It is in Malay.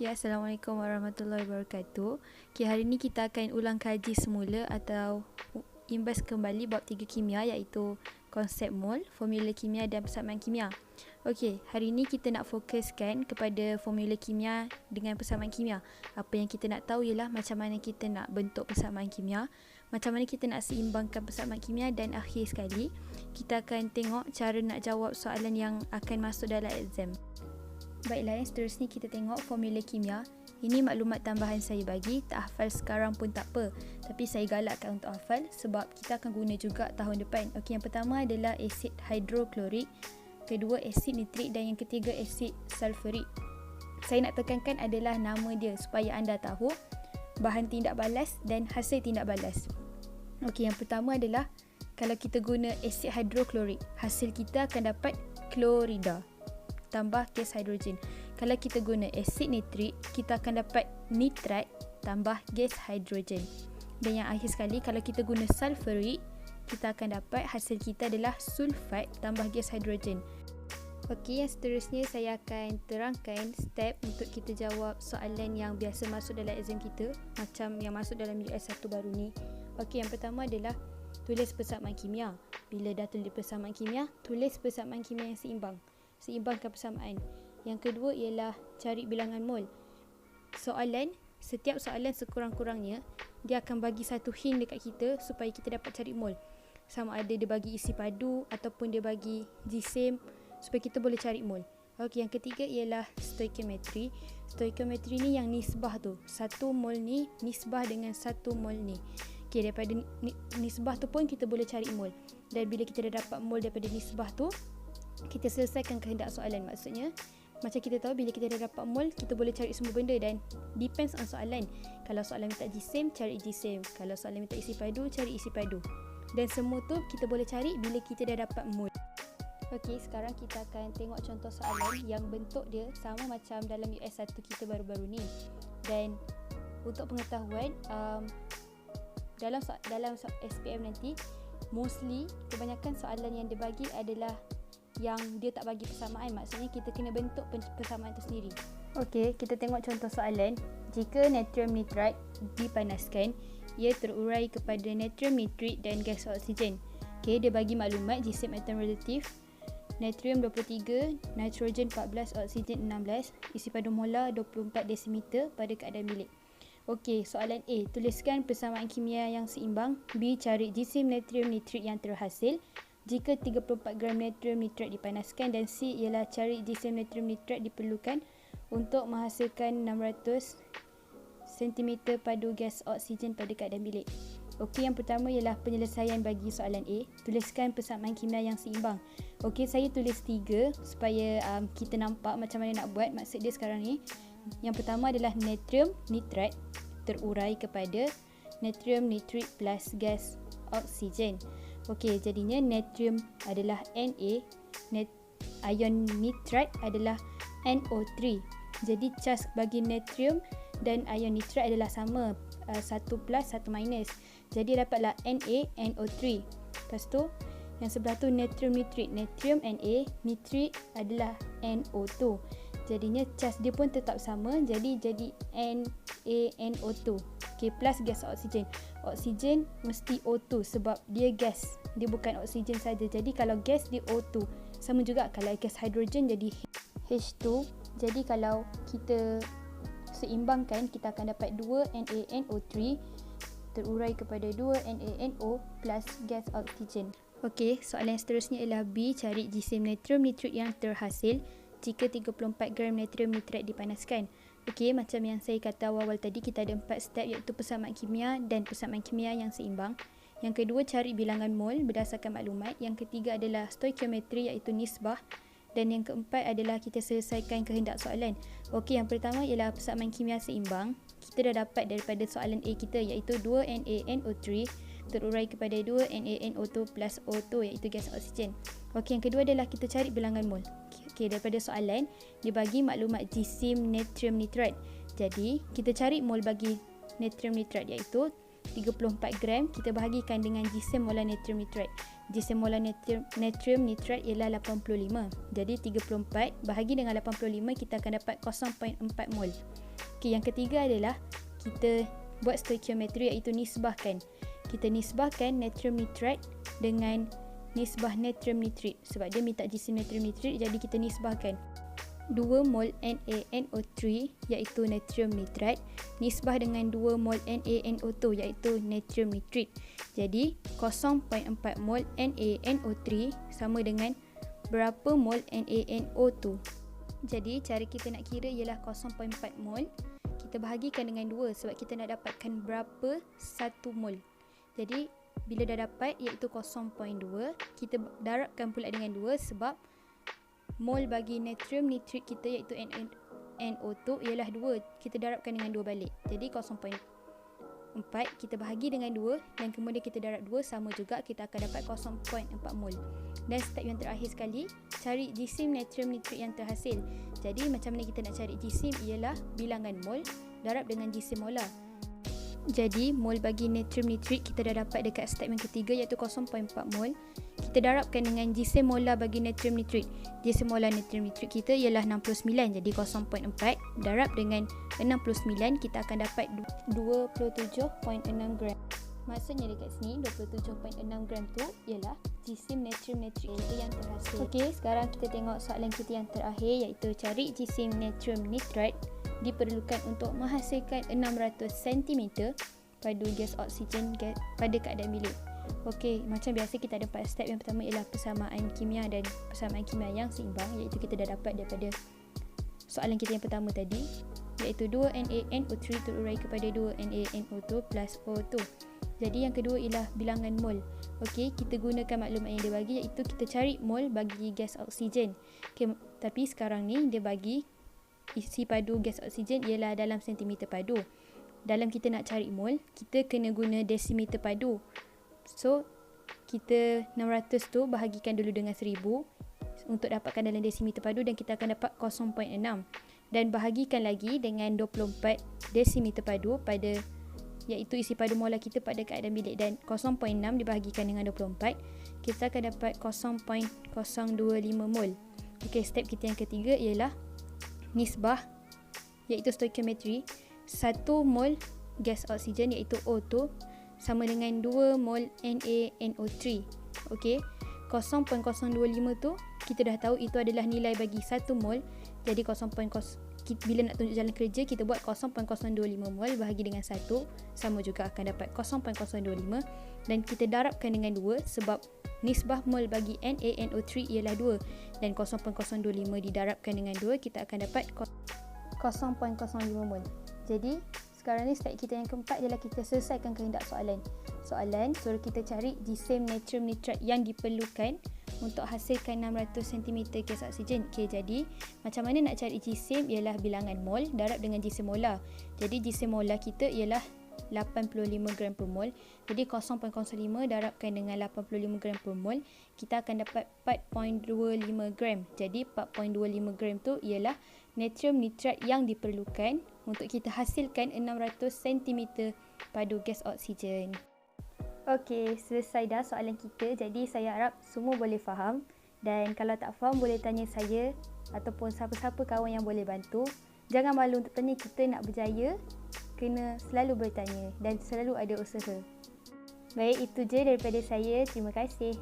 Assalamualaikum warahmatullahi wabarakatuh. Hari ini kita akan ulang kaji semula atau imbas kembali bab 3 kimia, iaitu konsep mol, formula kimia dan persamaan kimia. Hari ini kita nak fokuskan kepada formula kimia dengan persamaan kimia. Apa yang kita nak tahu ialah macam mana kita nak bentuk persamaan kimia, macam mana kita nak seimbangkan persamaan kimia, dan akhir sekali kita akan tengok cara nak jawab soalan yang akan masuk dalam exam. Baiklah, yang seterusnya kita tengok formula kimia. Ini maklumat tambahan saya bagi, tak hafal sekarang pun tak apa, tapi saya galakkan untuk hafal sebab kita akan guna juga tahun depan. Yang pertama adalah asid hidroklorik, kedua asid nitrik, dan yang ketiga asid sulfurik. Saya nak tekankan adalah nama dia supaya anda tahu bahan tindak balas dan hasil tindak balas. Yang pertama adalah kalau kita guna asid hidroklorik, hasil kita akan dapat klorida tambah gas hidrogen. Kalau kita guna asid nitrik, kita akan dapat nitrat tambah gas hidrogen. Dan yang akhir sekali, kalau kita guna sulfurik, kita akan dapat hasil kita adalah sulfat tambah gas hidrogen. Yang seterusnya saya akan terangkan step untuk kita jawab soalan yang biasa masuk dalam exam kita, macam yang masuk dalam US 1 baru ni. Yang pertama adalah tulis persamaan kimia. Bila dah tulis persamaan kimia, tulis persamaan kimia yang seimbang. Seimbangkan persamaan. Yang kedua ialah cari bilangan mol. Setiap soalan sekurang-kurangnya dia akan bagi satu hint dekat kita supaya kita dapat cari mol. Sama ada dia bagi isi padu ataupun dia bagi jisim supaya kita boleh cari mol. Yang ketiga ialah stoikiometri. Stoikiometri ni yang nisbah tu. 1 mol ni nisbah dengan 1 mol ni. Daripada nisbah tu pun kita boleh cari mol. Dan bila kita dah dapat mol daripada nisbah tu, kita selesaikan kehendak soalan. Maksudnya macam kita tahu bila kita dah dapat mol, kita boleh cari semua benda dan depends on soalan. Kalau soalan minta jisim, cari jisim. Kalau soalan minta isi padu, cari isi padu. Dan semua tu kita boleh cari bila kita dah dapat mol. Sekarang kita akan tengok contoh soalan yang bentuk dia sama macam dalam US 1 kita baru-baru ni. Dan untuk pengetahuan, dalam SPM nanti, mostly kebanyakan soalan yang dia bagi adalah yang dia tak bagi persamaan. Maksudnya kita kena bentuk persamaan tu sendiri. Kita tengok contoh soalan. Jika natrium nitrat dipanaskan, ia terurai kepada natrium nitrit dan gas oksigen. Dia bagi maklumat jisim atom relatif. Natrium 23, nitrogen 14, oksigen 16, isi padu molar 24 desimeter pada keadaan bilik. Soalan A, tuliskan persamaan kimia yang seimbang. B, cari jisim natrium nitrit yang terhasil jika 34 gram natrium nitrat dipanaskan, dan C ialah cari jisim natrium nitrat diperlukan untuk menghasilkan 600 cm padu gas oksigen pada keadaan bilik. Yang pertama ialah penyelesaian bagi soalan A. Tuliskan persamaan kimia yang seimbang. Saya tulis 3 supaya kita nampak macam mana nak buat. Maksud dia sekarang ni, yang pertama adalah natrium nitrat terurai kepada natrium nitrit plus gas oksigen. Jadinya natrium adalah Na, ion nitrat adalah NO3. Jadi charge bagi natrium dan ion nitrat adalah sama, 1 plus 1 minus. Jadi dapatlah NaNO3. Lepas tu yang sebelah tu natrium nitrit, natrium Na, nitrit adalah NO2. Jadinya charge dia pun tetap sama, jadi NaNO2. Plus gas oksigen. Oksigen mesti O2 sebab dia gas, dia bukan oksigen saja. Jadi kalau gas dia O2. Sama juga kalau gas hidrogen jadi H2. Jadi kalau kita seimbangkan, kita akan dapat 2 NaNO3 terurai kepada 2 NaNO plus gas oksigen. Soalan yang seterusnya ialah B, cari jisim natrium nitrit yang terhasil jika 34 gram natrium nitrat dipanaskan. Macam yang saya kata awal-awal tadi, kita ada 4 step, iaitu persamaan kimia dan persamaan kimia yang seimbang. Yang kedua, cari bilangan mol berdasarkan maklumat. Yang ketiga adalah stoikiometri, iaitu nisbah. Dan yang keempat adalah kita selesaikan kehendak soalan. Yang pertama ialah persamaan kimia seimbang. Kita dah dapat daripada soalan A kita, iaitu 2 NaNO3 terurai kepada 2 NaNO2 plus O2, iaitu gas oksigen. Yang kedua adalah kita cari bilangan mol. Daripada soalan, dia bagi maklumat jisim natrium nitrat. Jadi, kita cari mol bagi natrium nitrat, iaitu 34 gram. Kita bahagikan dengan jisim molar natrium nitrat. Jisim molar natrium nitrat ialah 85. Jadi, 34 bahagi dengan 85, kita akan dapat 0.4 mol. Okey, yang ketiga adalah kita buat stoikiometri, iaitu nisbahkan. Kita nisbahkan natrium nitrate dengan nisbah natrium nitrit sebab dia minta jisim natrium nitrit, jadi kita nisbahkan 2 mol NaNO3 iaitu natrium nitrat nisbah dengan 2 mol NaNO2 iaitu natrium nitrit. Jadi 0.4 mol NaNO3 sama dengan berapa mol NaNO2. Jadi cara kita nak kira ialah 0.4 mol kita bahagikan dengan 2 sebab kita nak dapatkan berapa 1 mol. Jadi bila dah dapat iaitu 0.2, kita darabkan pula dengan 2 sebab mol bagi natrium nitrit kita iaitu NaNO2 ialah 2. Kita darabkan dengan 2 balik. Jadi 0.4 kita bahagi dengan 2 dan kemudian kita darab 2 sama juga, kita akan dapat 0.4 mol. Dan step yang terakhir sekali, cari jisim natrium nitrit yang terhasil. Jadi macam mana kita nak cari jisim ialah bilangan mol darab dengan jisim molar. Jadi mol bagi natrium nitrit kita dah dapat dekat step yang ketiga iaitu 0.4 mol. Kita darabkan dengan jisim molar bagi natrium nitrit. Jisim molar natrium nitrit kita ialah 69. Jadi 0.4 darab dengan 69 kita akan dapat 27.6 gram. Maksudnya dekat sini 27.6 gram tu ialah jisim natrium nitrit itu yang terhasil. Okey, sekarang kita tengok soalan kita yang terakhir iaitu cari jisim natrium nitrat diperlukan untuk menghasilkan 600 cm padu gas oksigen pada keadaan bilik. Okey, macam biasa kita ada 4 step. Yang pertama ialah persamaan kimia dan persamaan kimia yang seimbang, iaitu kita dah dapat daripada soalan kita yang pertama tadi, iaitu 2 NaNO3 terurai kepada 2 NaNO2 plus O2. Jadi yang kedua ialah bilangan mol. Okey, kita gunakan maklumat yang dia bagi iaitu kita cari mol bagi gas oksigen. Okey, tapi sekarang ni dia bagi isi padu gas oksigen ialah dalam sentimeter padu. Dalam kita nak cari mol, kita kena guna desimeter padu. So, kita 600 tu bahagikan dulu dengan 1000 untuk dapatkan dalam desimeter padu dan kita akan dapat 0.6. Dan bahagikan lagi dengan 24 desimeter padu pada iaitu isi padu molar kita pada keadaan bilik, dan 0.6 dibahagikan dengan 24 kita akan dapat 0.025 mol. Okey, step kita yang ketiga ialah nisbah iaitu stoikiometri. 1 mol gas oksigen iaitu O2 sama dengan 2 mol NaNO3. Okey, 0.025 tu kita dah tahu itu adalah nilai bagi 1 mol. Jadi 0.0 bila nak tunjuk jalan kerja kita buat 0.025 mol bahagi dengan 1 sama juga akan dapat 0.025 dan kita darabkan dengan 2 sebab nisbah mol bagi NaNO3 ialah 2 dan 0.025 didarabkan dengan 2 kita akan dapat 0.05 mol. Jadi sekarang ni step kita yang keempat ialah kita selesaikan kehendak soalan. Soalan suruh kita cari jisim natrium nitrat yang diperlukan untuk hasilkan 600 cm gas oksigen. Okey, jadi macam mana nak cari jisim ialah bilangan mol darab dengan jisim molar. Jadi jisim molar kita ialah 85 gram per mol. Jadi 0.05 darabkan dengan 85 gram per mol, kita akan dapat 4.25 gram. Jadi 4.25 gram tu ialah natrium nitrat yang diperlukan untuk kita hasilkan 600 cm padu gas oksigen. Okey, selesai dah soalan kita. Jadi saya harap semua boleh faham, dan kalau tak faham boleh tanya saya ataupun siapa-siapa kawan yang boleh bantu. Jangan malu untuk tanya, kita nak berjaya kena selalu bertanya dan selalu ada usaha. Baik, itu je daripada saya. Terima kasih.